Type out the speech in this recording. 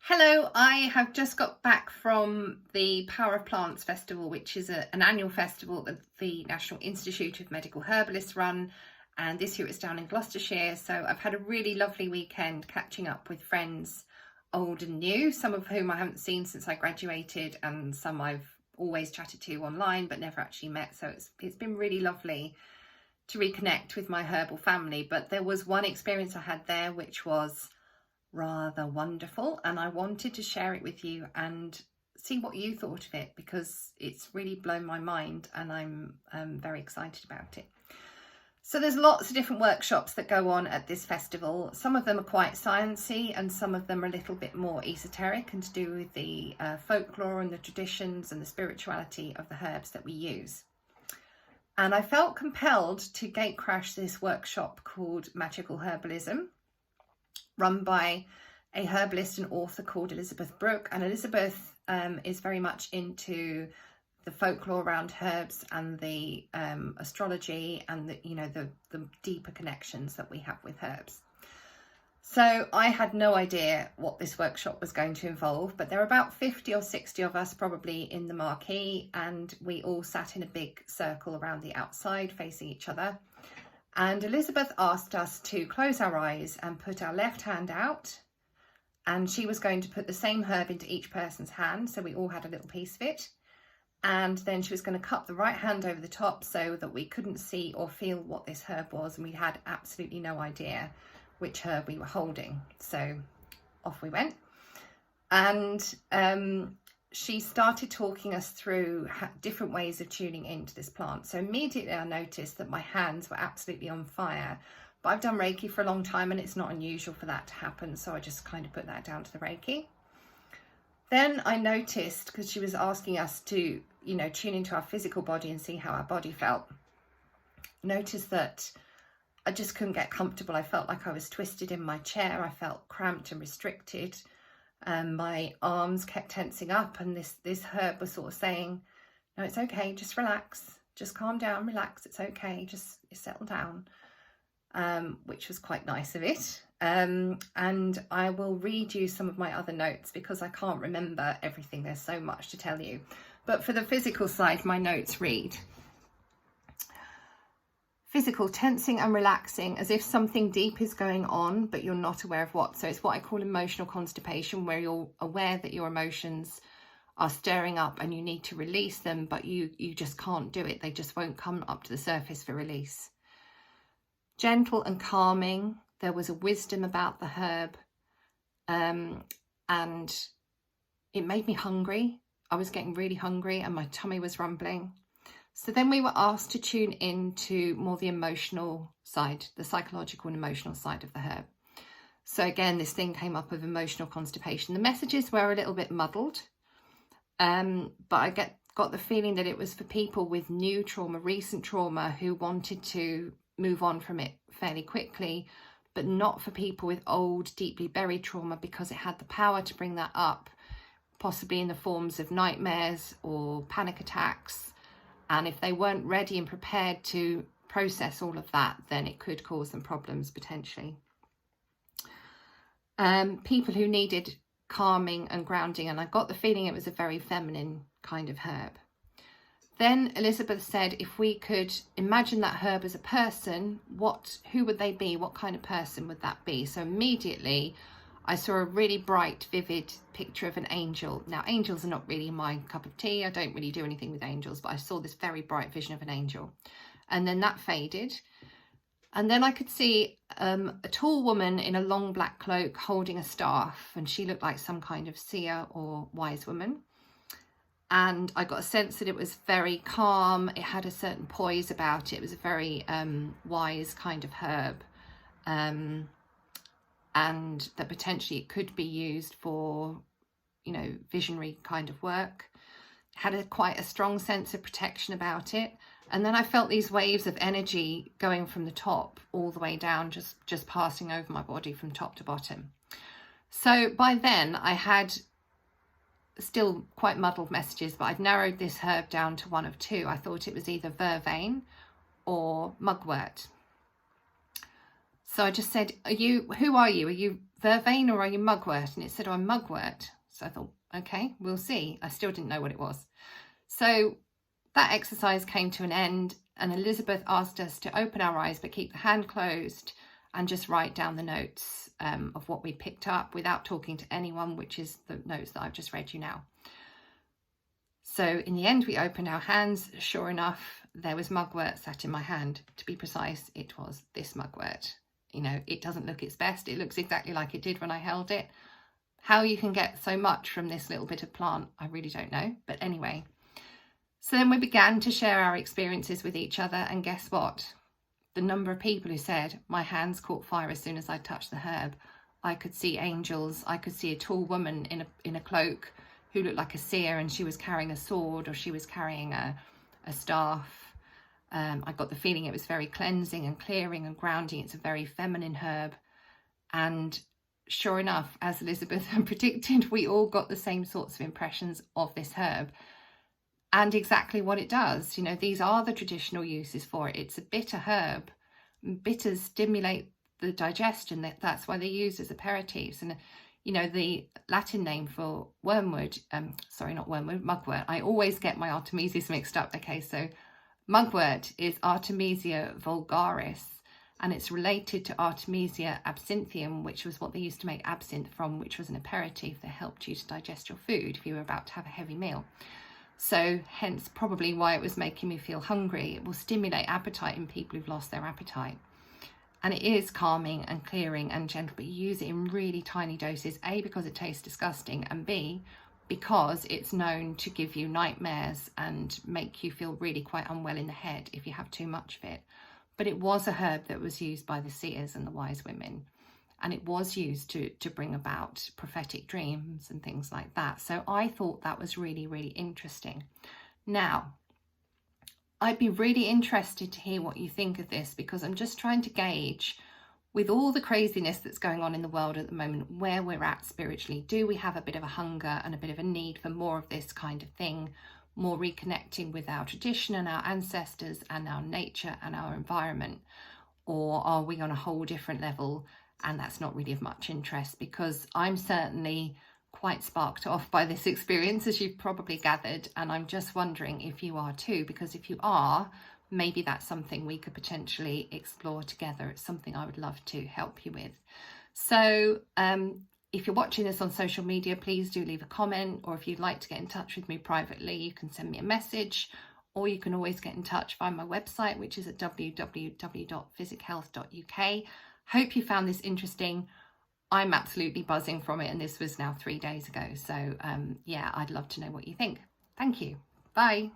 Hello, I have just got back from the Power of Plants Festival, which is an annual festival that the National Institute of Medical Herbalists run, and this year it's down in Gloucestershire. So I've had a really lovely weekend catching up with friends, old and new, some of whom I haven't seen since I graduated and some I've always chatted to online but never actually met. So it's been really lovely to reconnect with my herbal family. But there was one experience I had there which was rather wonderful, and I wanted to share it with you and see what you thought of it, because it's really blown my mind and I'm very excited about it. So there's lots of different workshops that go on at this festival. Some of them are quite sciencey and some of them are a little bit more esoteric and to do with the folklore and the traditions and the spirituality of the herbs that we use. And I felt compelled to gatecrash this workshop called Magical Herbalism, run by a herbalist and author called Elizabeth Brooke. And Elizabeth is very much into the folklore around herbs and the astrology and the deeper connections that we have with herbs. So I had no idea what this workshop was going to involve, but there were about 50 or 60 of us probably in the marquee, and we all sat in a big circle around the outside facing each other. And Elizabeth asked us to close our eyes and put our left hand out, and she was going to put the same herb into each person's hand, so we all had a little piece of it. And then she was going to cup the right hand over the top so that we couldn't see or feel what this herb was, and we had absolutely no idea which herb we were holding. So off we went, and she started talking us through different ways of tuning into this plant. So immediately I noticed that my hands were absolutely on fire, but I've done Reiki for a long time and it's not unusual for that to happen. So I just kind of put that down to the Reiki. Then I noticed, because she was asking us to, tune into our physical body and see how our body felt, noticed that I just couldn't get comfortable. I felt like I was twisted in my chair. I felt cramped and restricted. My arms kept tensing up, and this herb was sort of saying, no, it's okay, just relax, just calm down, relax, it's okay, just settle down, which was quite nice of it. And I will read you some of my other notes because I can't remember everything, there's so much to tell you. But for the physical side, my notes read: physical, tensing and relaxing as if something deep is going on, but you're not aware of what. So it's what I call emotional constipation, where you're aware that your emotions are stirring up and you need to release them, but you just can't do it. They just won't come up to the surface for release. Gentle and calming. There was a wisdom about the herb, and it made me hungry. I was getting really hungry and my tummy was rumbling. So then we were asked to tune into more the emotional side, the psychological and emotional side of the herb. So again, this thing came up of emotional constipation. The messages were a little bit muddled, but I got the feeling that it was for people with new trauma, recent trauma, who wanted to move on from it fairly quickly, but not for people with old, deeply buried trauma, because it had the power to bring that up, possibly in the forms of nightmares or panic attacks. And if they weren't ready and prepared to process all of that, then it could cause them problems potentially. People who needed calming and grounding, and I got the feeling it was a very feminine kind of herb. Then Elizabeth said, if we could imagine that herb as a person, who would they be? What kind of person would that be? So immediately I saw a really bright, vivid picture of an angel. Now, angels are not really my cup of tea. I don't really do anything with angels, but I saw this very bright vision of an angel. And then that faded. And then I could see a tall woman in a long black cloak holding a staff, and she looked like some kind of seer or wise woman. And I got a sense that it was very calm. It had a certain poise about it. It was a very wise kind of herb. And that potentially it could be used for, visionary kind of work. It had quite a strong sense of protection about it. And then I felt these waves of energy going from the top all the way down, just passing over my body from top to bottom. So by then I had still quite muddled messages, but I've narrowed this herb down to one of two. I thought it was either vervain or mugwort. So I just said, who are you? Are you vervain or are you mugwort? And it said, oh, I'm mugwort. So I thought, okay, we'll see. I still didn't know what it was. So that exercise came to an end, and Elizabeth asked us to open our eyes but keep the hand closed and just write down the notes of what we picked up without talking to anyone, which is the notes that I've just read you now. So in the end, we opened our hands. Sure enough, there was mugwort sat in my hand. To be precise, it was this mugwort. You know, it doesn't look its best. It looks exactly like it did when I held it. How you can get so much from this little bit of plant, I really don't know. But anyway, so then we began to share our experiences with each other, and guess what? The number of people who said, my hands caught fire as soon as I touched the herb. I could see angels. I could see a tall woman in a cloak who looked like a seer, and she was carrying a sword, or she was carrying a staff. I got the feeling it was very cleansing and clearing and grounding. It's a very feminine herb. And sure enough, as Elizabeth had predicted, we all got the same sorts of impressions of this herb and exactly what it does. You know, these are the traditional uses for it. It's a bitter herb. Bitters stimulate the digestion. That's why they're used as aperitifs. And you know, the Latin name for wormwood, mugwort. I always get my artemisias mixed up. Okay, so mugwort is Artemisia vulgaris, and it's related to Artemisia absinthium, which was what they used to make absinthe from, which was an aperitif that helped you to digest your food if you were about to have a heavy meal. So hence probably why it was making me feel hungry. It will stimulate appetite in people who've lost their appetite. And it is calming and clearing and gentle, but you use it in really tiny doses, A, because it tastes disgusting, and B, because it's known to give you nightmares and make you feel really quite unwell in the head if you have too much of it. But it was a herb that was used by the seers and the wise women, and it was used to bring about prophetic dreams and things like that. So I thought that was really, really interesting. Now, I'd be really interested to hear what you think of this, because I'm just trying to gauge, with all the craziness that's going on in the world at the moment, where we're at spiritually. Do we have a bit of a hunger and a bit of a need for more of this kind of thing, more reconnecting with our tradition and our ancestors and our nature and our environment? Or are we on a whole different level and that's not really of much interest? Because I'm certainly quite sparked off by this experience, as you've probably gathered, and I'm just wondering if you are too, because if you are, maybe that's something we could potentially explore together. It's something I would love to help you with. So if you're watching this on social media, please do leave a comment, or if you'd like to get in touch with me privately, you can send me a message, or you can always get in touch via my website, which is at www.physichealth.uk. Hope you found this interesting. I'm absolutely buzzing from it, and this was now 3 days ago. So yeah, I'd love to know what you think. Thank you. Bye.